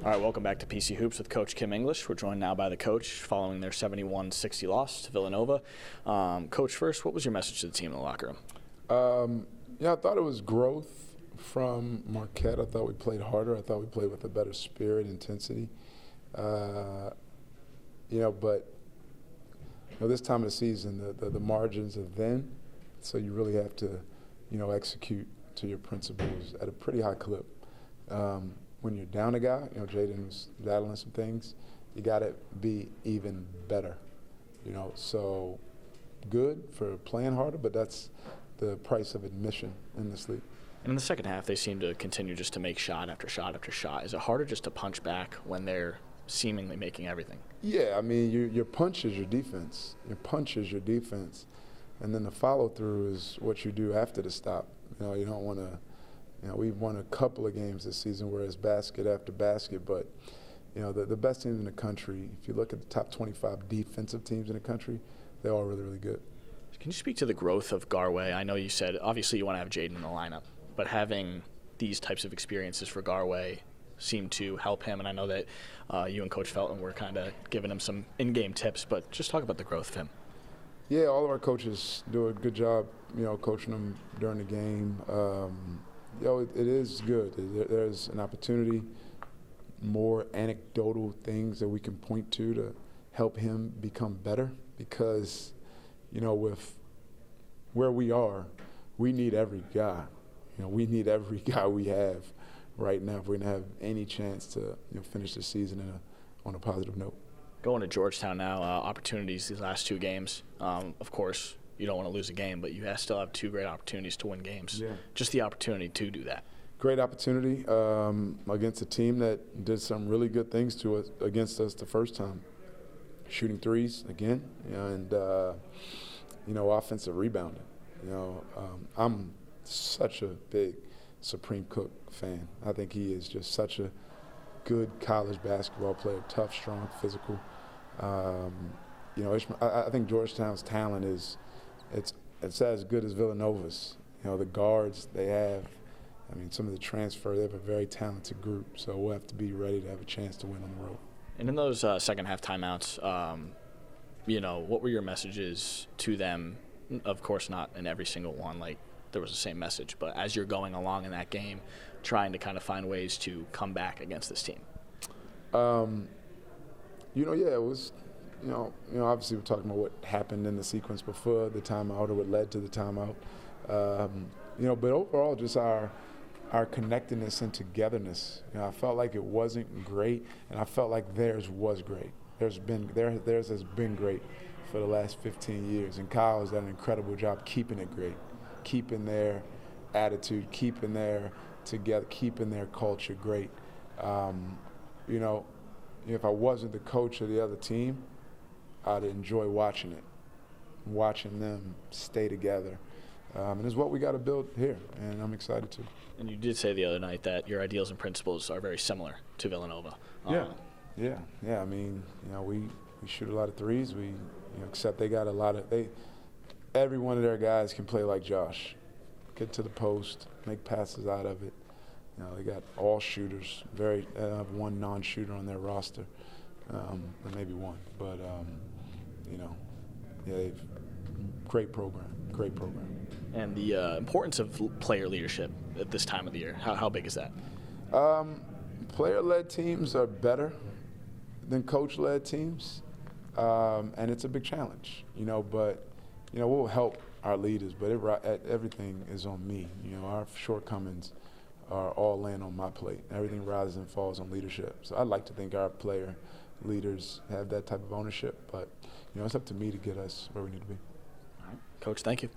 All right, welcome back to PC Hoops with Coach Kim English. We're joined now by the coach following their 71-60 loss to Villanova. Coach, first, what was your message to the team in the locker room? Yeah, I thought it was growth from Marquette. I thought we played harder. I thought we played with a better spirit, intensity. But this time of the season, the margins are thin, so you really have to, execute to your principles at a pretty high clip. When you're down a guy, Jaden was battling some things, you got to be even better. So good for playing harder, but that's the price of admission in this league. And in the second half, they seem to continue just to make shot after shot after shot. Is it harder just to punch back when they're seemingly making everything? Yeah, I mean, your punch is your defense. Your punch is your defense. And then the follow-through is what you do after the stop. You don't want to, we've won a couple of games this season where it's basket after basket, but, the best teams in the country, if you look at the top 25 defensive teams in the country, they're all really, really good. Can you speak to the growth of Garway? I know you said, obviously, you want to have Jaden in the lineup, but having these types of experiences for Garway seem to help him, and I know that you and Coach Felton were kind of giving him some in-game tips, but just talk about the growth of him. Yeah, all of our coaches do a good job, coaching them during the game. It is good. There's an opportunity, more anecdotal things that we can point to help him become better because, with where we are, we need every guy. We need every guy we have right now if we're going to have any chance to finish the season on a positive note. Going to Georgetown now, opportunities these last two games. Of course, you don't want to lose a game, but you still have two great opportunities to win games. Yeah. Just the opportunity to do that. Great opportunity against a team that did some really good things to us against us the first time. Shooting threes again, and offensive rebounding. I'm such a big Supreme Cook fan. I think he is just such a good college basketball player, tough, strong, physical. I think Georgetown's talent it's as good as Villanova's. The guards they have, some of the transfer, they have a very talented group, so we'll have to be ready to have a chance to win on the road. And in those second half timeouts, what were your messages to them? Of course, not in every single one, like there was the same message, but as you're going along in that game, trying to kind of find ways to come back against this team. It was, obviously we're talking about what happened in the sequence before the timeout or what led to the timeout. But overall, just our connectedness and togetherness. I felt like it wasn't great, and I felt like theirs was great. Theirs has been great for the last 15 years, and Kyle has done an incredible job keeping it great, keeping their attitude, keeping their together, keeping their culture great. If I wasn't the coach of the other team, I'd enjoy watching them stay together. And it's what we got to build here, and I'm excited to. And you did say the other night that your ideals and principles are very similar to Villanova. Yeah. We shoot a lot of threes. We, except they got every one of their guys can play like Josh, get to the post, make passes out of it. They got all shooters. They have one non-shooter on their roster, or maybe one. But they've great program. And the importance of player leadership at this time of the year, how big is that? Player-led teams are better than coach-led teams, and it's a big challenge, but, we'll help our leaders, but everything is on me. Our shortcomings are all laying on my plate. Everything rises and falls on leadership. So I'd like to think our player leaders have that type of ownership, but, it's up to me to get us where we need to be. All right. Coach, thank you.